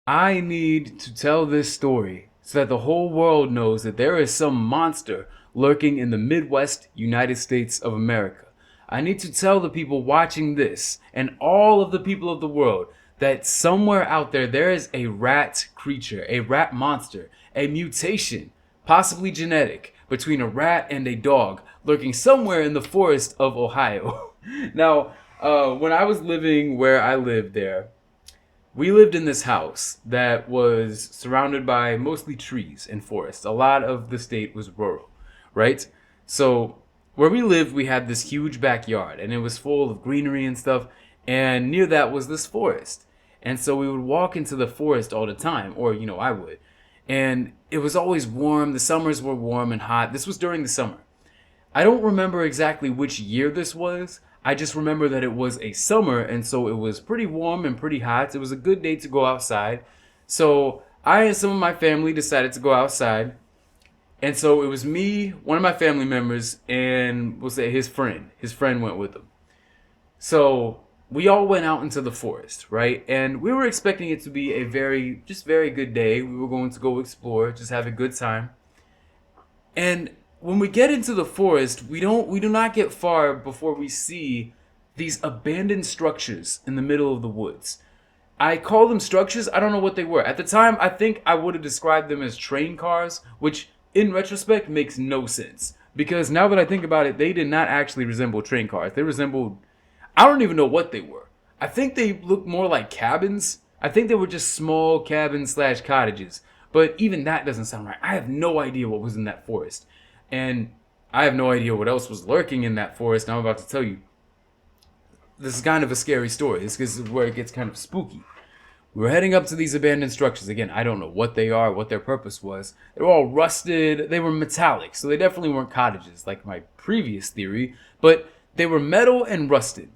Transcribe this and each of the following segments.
I need to tell this story so that the whole world knows that there is some monster lurking in the Midwest United States of America. I need to tell the people watching this and all of the people of the world that somewhere out there is a rat creature, a rat monster, a mutation, possibly genetic, between a rat and a dog lurking somewhere in the forest of Ohio. Now, when I was living where I lived there, we lived in this house that was surrounded by mostly trees and forests. A lot of the state was rural, right? So where we lived, we had this huge backyard and it was full of greenery and stuff. And near that was this forest. And so we would walk into the forest all the time, or, I would. And it was always warm. The summers were warm and hot. This was during the summer. I don't remember exactly which year this was. I just remember that it was a summer, and so it was pretty warm and pretty hot. It was a good day to go outside. So I and some of my family decided to go outside. And so it was me, one of my family members, and we'll say his friend. His friend went with him. So we all went out into the forest, right? And we were expecting it to be a very good day. We were going to go explore, just have a good time. And when we get into the forest, we do not get far before we see these abandoned structures in the middle of the woods. I call them structures. I don't know what they were. At the time, I think I would have described them as train cars, which in retrospect makes no sense. Because now that I think about it, they did not actually resemble train cars. They resembled, I don't even know what they were. I think they looked more like cabins. I think they were just small cabins slash cottages. But even that doesn't sound right. I have no idea what was in that forest. And I have no idea what else was lurking in that forest. And I'm about to tell you. This is kind of a scary story. This is where it gets kind of spooky. We were heading up to these abandoned structures. Again, I don't know what they are, what their purpose was. They were all rusted. They were metallic. So they definitely weren't cottages like my previous theory. But they were metal and rusted.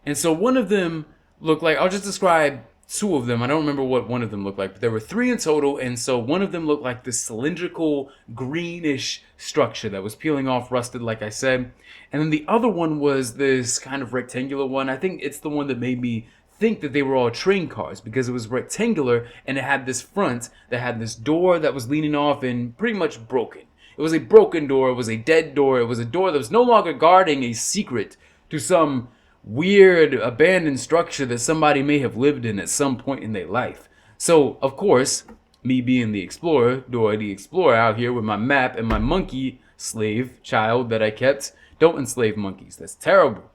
And so one of them looked like, I'll just describe two of them. I don't remember what one of them looked like, but there were three in total. And so one of them looked like this cylindrical greenish structure that was peeling off, rusted, like I said. And then the other one was this kind of rectangular one. I think it's the one that made me think that they were all train cars because it was rectangular and it had this front that had this door that was leaning off and pretty much broken. It was a broken door. It was a dead door. It was a door that was no longer guarding a secret to some weird abandoned structure that somebody may have lived in at some point in their life. So, of course, me being the explorer, Dora the Explorer out here with my map and my monkey slave child that I kept. Don't enslave monkeys. That's terrible.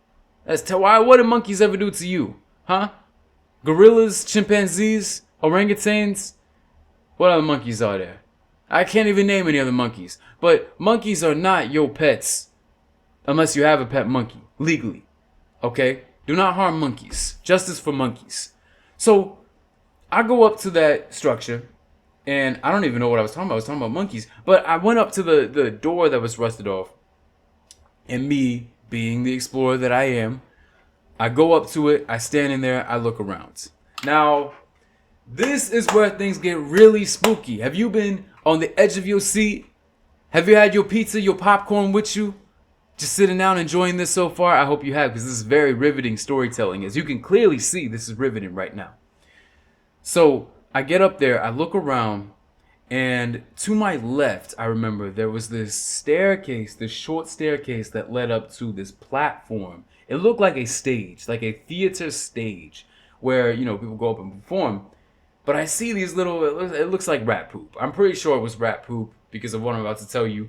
Why? What do monkeys ever do to you? Huh? Gorillas, chimpanzees, orangutans? What other monkeys are there? I can't even name any other monkeys. But monkeys are not your pets. Unless you have a pet monkey. Legally. Okay? Do not harm monkeys. Justice for monkeys. So, I go up to that structure. And I don't even know what I was talking about. I was talking about monkeys. But I went up to the door that was rusted off. And me, being the explorer that I am, I go up to it. I stand in there. I look around. Now, this is where things get really spooky. Have you been on the edge of your seat? Have you had your pizza, your popcorn with you? Just sitting down enjoying this so far? I hope you have, because this is very riveting storytelling. As you can clearly see, this is riveting right now. So I get up there, I look around, and to my left, I remember there was this staircase, this short staircase that led up to this platform. It looked like a stage, like a theater stage, where, people go up and perform. But I see these little, it looks like rat poop. I'm pretty sure it was rat poop because of what I'm about to tell you.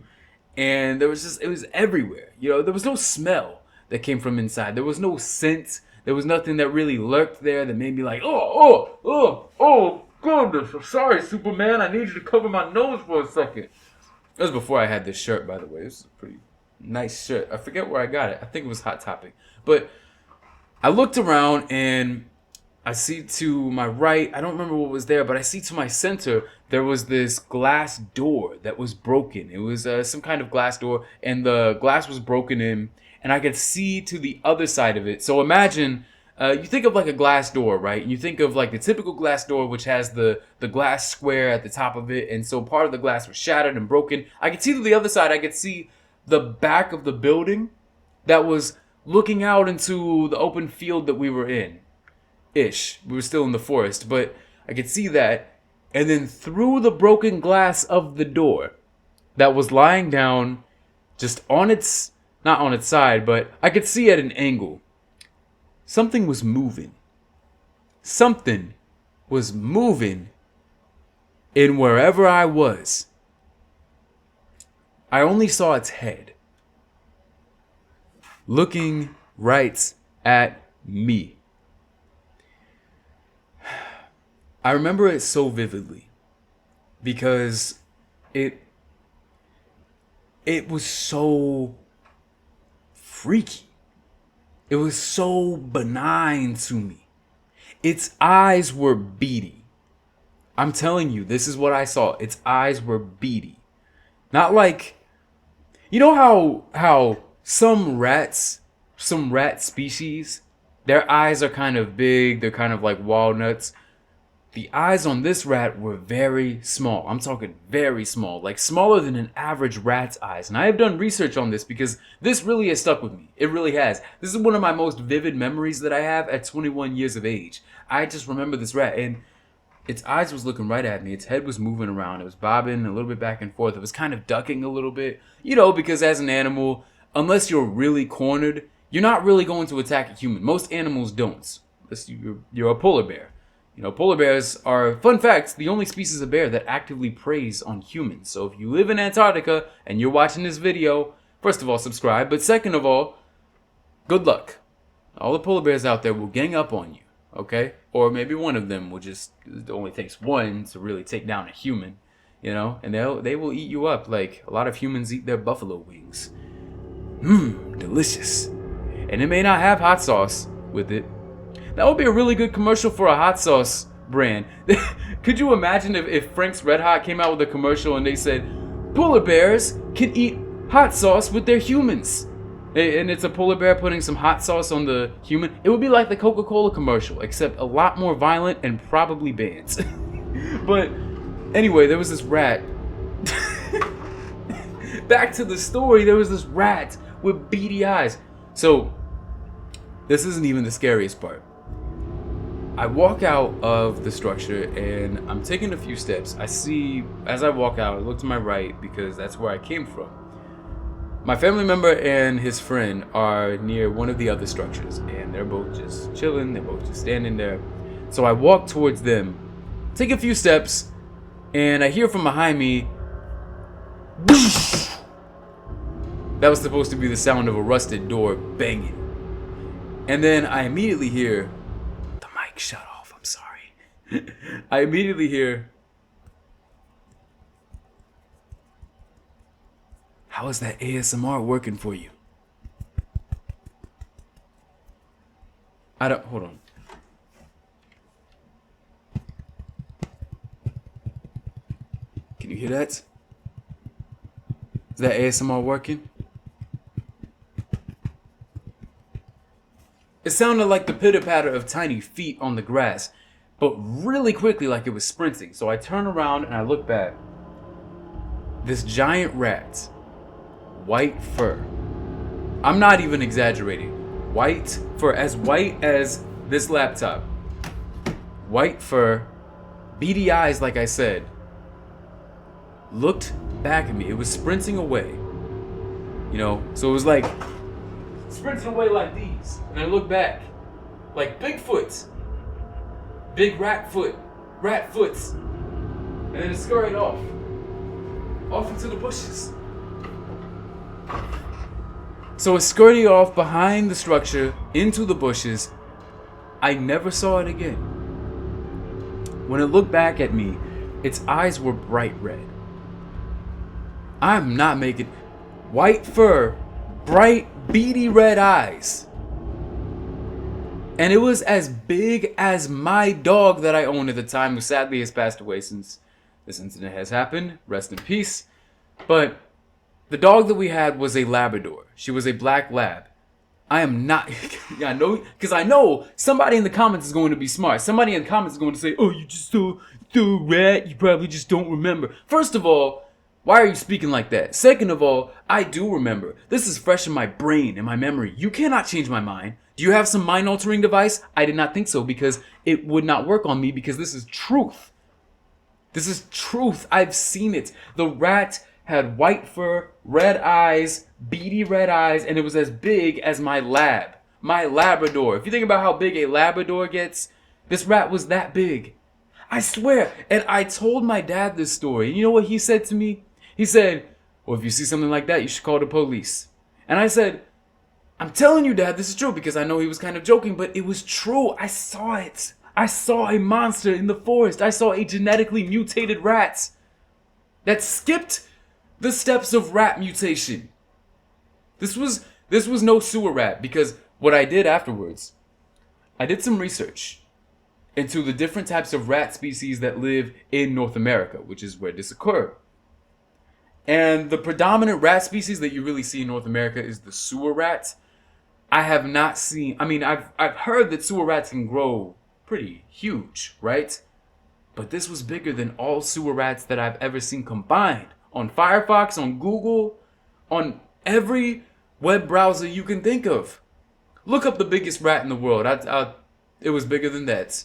And it was everywhere. There was no smell that came from inside. There was no scent. There was nothing that really lurked there that made me like, oh, goodness. I'm sorry, Superman. I need you to cover my nose for a second. That was before I had this shirt, by the way. This is a pretty nice shirt. I forget where I got it. I think it was Hot Topic. But I looked around and I see to my right, I don't remember what was there, but I see to my center, there was this glass door that was broken. It was some kind of glass door, and the glass was broken in, and I could see to the other side of it. So imagine, you think of like a glass door, right? And you think of like the typical glass door, which has the glass square at the top of it, and so part of the glass was shattered and broken. I could see to the other side, I could see the back of the building that was looking out into the open field that we were in. We were still in the forest, but I could see that. And then through the broken glass of the door that was lying down just on its, not on its side, but I could see at an angle. Something was moving. Something was moving in wherever I was. I only saw its head looking right at me. I remember it so vividly because it was so freaky. It was so benign to me. Its eyes were beady. I'm telling you, this is what I saw. Its eyes were beady. Not like, you know how some rat species, their eyes are kind of big, they're kind of like walnuts. The eyes on this rat were very small. I'm talking very small, like smaller than an average rat's eyes. And I have done research on this because this really has stuck with me. It really has. This is one of my most vivid memories that I have at 21 years of age. I just remember this rat, and its eyes was looking right at me. Its head was moving around. It was bobbing a little bit back and forth. It was kind of ducking a little bit. You know, because as an animal, unless you're really cornered, you're not really going to attack a human. Most animals don't. Unless you're a polar bear. You know, polar bears are, fun fact, the only species of bear that actively preys on humans. So if you live in Antarctica and you're watching this video, first of all, subscribe. But second of all, good luck. All the polar bears out there will gang up on you, okay? Or maybe one of them will just, it only takes one to really take down a human, you know? And they will eat you up like a lot of humans eat their buffalo wings. Delicious. And it may not have hot sauce with it. That would be a really good commercial for a hot sauce brand. Could you imagine if Frank's Red Hot came out with a commercial and they said, polar bears can eat hot sauce with their humans. And it's a polar bear putting some hot sauce on the human. It would be like the Coca-Cola commercial, except a lot more violent and probably banned. But anyway, there was this rat. Back to the story, there was this rat with beady eyes. So, this isn't even the scariest part. I walk out of the structure and I'm taking a few steps. I see, as I walk out, I look to my right because that's where I came from. My family member and his friend are near one of the other structures and they're both just chilling, they're both just standing there. So I walk towards them, take a few steps, and I hear from behind me, that was supposed to be the sound of a rusted door banging. And then I immediately hear, the mic shut off, I'm sorry. I immediately hear, how is that ASMR working for you? Hold on. Can you hear that? Is that ASMR working? It sounded like the pitter-patter of tiny feet on the grass, but really quickly like it was sprinting. So I turn around and I look back. This giant rat, white fur. I'm not even exaggerating. White fur, as white as this laptop. White fur, beady eyes like I said, looked back at me. It was sprinting away. You know, so it was like sprinting away like these. And I look back. Like Bigfoot. Big rat foots. And then it scurried off. Off into the bushes. So it scurried off behind the structure into the bushes. I never saw it again. When it looked back at me, its eyes were bright red. I'm not making white fur, bright beady red eyes. And it was as big as my dog that I owned at the time, who sadly has passed away since this incident has happened. Rest in peace. But the dog that we had was a Labrador. She was a black lab. I am not, I know, because I know somebody in the comments is going to be smart. Somebody in the comments is going to say, oh, you just saw a rat, you probably just don't remember. First of all, Why are you speaking like that? Second of all, I do remember. This is fresh in my brain, in my memory. You cannot change my mind. Do you have some mind-altering device? I did not think so, because it would not work on me, because this is truth. This is truth. I've seen it. The rat had white fur, red eyes, beady red eyes, and it was as big as my Labrador. If you think about how big a Labrador gets, this rat was that big. I swear. And I told my dad this story. You know what he said to me? He said, well, if you see something like that, you should call the police. And I said, I'm telling you, Dad, this is true, because I know he was kind of joking, but it was true. I saw it. I saw a monster in the forest. I saw a genetically mutated rat that skipped the steps of rat mutation. This was no sewer rat, because what I did afterwards, I did some research into the different types of rat species that live in North America, which is where this occurred. And the predominant rat species that you really see in North America is the sewer rat. I have not seen, I've heard that sewer rats can grow pretty huge, right? But this was bigger than all sewer rats that I've ever seen combined. On Firefox, on Google, on every web browser you can think of. Look up the biggest rat in the world. It was bigger than that.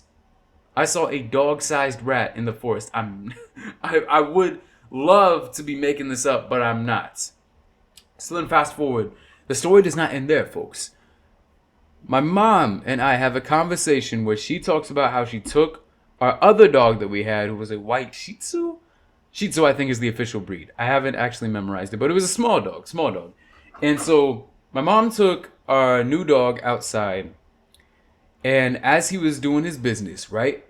I saw a dog-sized rat in the forest. I would love to be making this up, but I'm not. So then fast forward. The story does not end there, folks. My mom and I have a conversation where she talks about how she took our other dog that we had, who was a white Shih Tzu. Shih Tzu, I think, is the official breed. I haven't actually memorized it, but it was a small dog. And so my mom took our new dog outside, and as he was doing his business, right,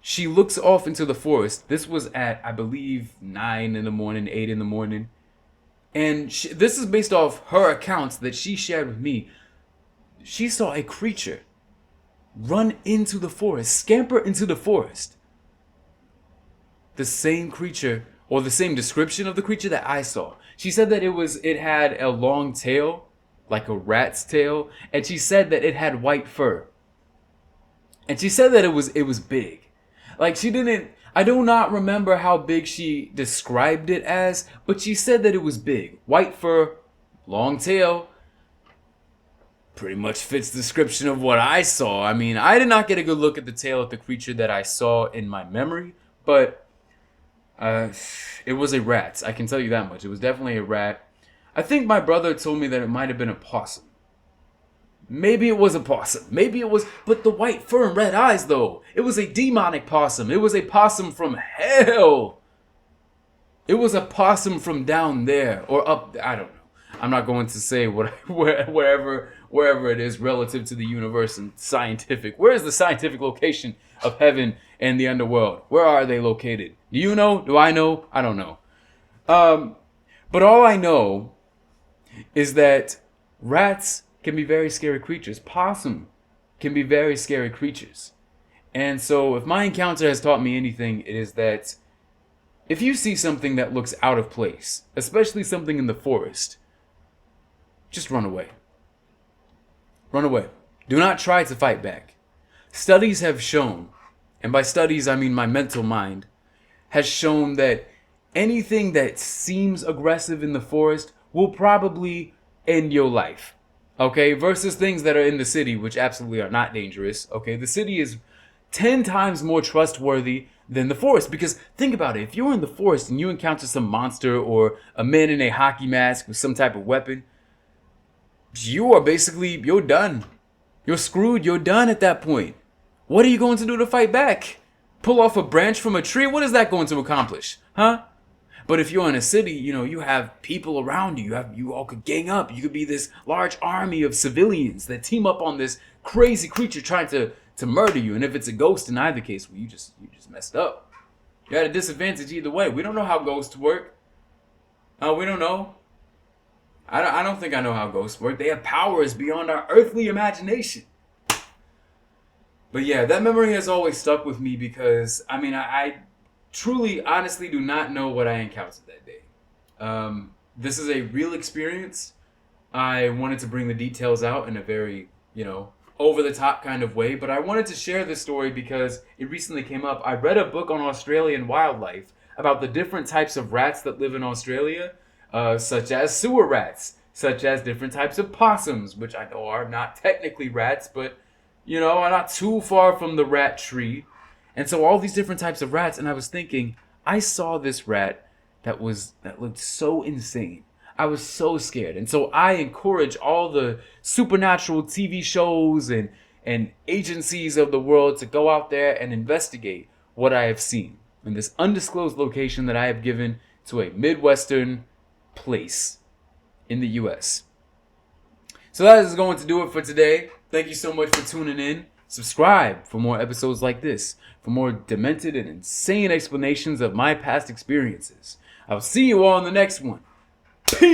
she looks off into the forest. This was at, I believe, 9 in the morning, 8 in the morning. And this is based off her accounts that she shared with me. She saw a creature run into the forest, scamper into the forest. The same creature, or the same description of the creature that I saw. She said that it had a long tail, like a rat's tail, and she said that it had white fur. And she said that it was big. Like, I do not remember how big she described it as, but she said that it was big. White fur, long tail. Pretty much fits the description of what I saw. I mean, I did not get a good look at the tail of the creature that I saw in my memory, but it was a rat. I can tell you that much. It was definitely a rat. I think my brother told me that it might have been a possum. Maybe it was a possum. Maybe it was, but the white fur and red eyes, though. It was a demonic possum. It was a possum from hell. It was a possum from down there or up. I don't know. I'm not going to say wherever it is relative to the universe and scientific. Where is the scientific location of heaven and the underworld? Where are they located? Do you know? Do I know? I don't know. But all I know is that rats can be very scary creatures. Possum can be very scary creatures. And so if my encounter has taught me anything, it is that if you see something that looks out of place, especially something in the forest, just run away. Run away. Do not try to fight back. Studies have shown, and by studies I mean my mental mind, has shown that anything that seems aggressive in the forest will probably end your life. Okay, versus things that are in the city, which absolutely are not dangerous. Okay, the city is 10 times more trustworthy than the forest. Because think about it, if you're in the forest and you encounter some monster or a man in a hockey mask with some type of weapon, you're done. You're screwed, you're done at that point. What are you going to do to fight back? Pull off a branch from a tree? What is that going to accomplish? Huh? But if you're in a city, you have people around you. You all could gang up. You could be this large army of civilians that team up on this crazy creature trying to murder you. And if it's a ghost in either case, well, you just messed up. You're at a disadvantage either way. We don't know how ghosts work. We don't know. I don't think I know how ghosts work. They have powers beyond our earthly imagination. But yeah, that memory has always stuck with me because, I truly, honestly do not know what I encountered that day. This is a real experience. I wanted to bring the details out in a very, over-the-top kind of way, but I wanted to share this story because it recently came up. I read a book on Australian wildlife. about the different types of rats that live in Australia, such as sewer rats, such as different types of possums, which I know are not technically rats, but are not too far from the rat tree. And so all these different types of rats, and I was thinking, I saw this rat that looked so insane. I was so scared. And so I encourage all the supernatural TV shows and agencies of the world to go out there and investigate what I have seen in this undisclosed location that I have given to a Midwestern place in the US. So that is going to do it for today. Thank you so much for tuning in. Subscribe for more episodes like this, for more demented and insane explanations of my past experiences. I'll see you all in the next one. Peace!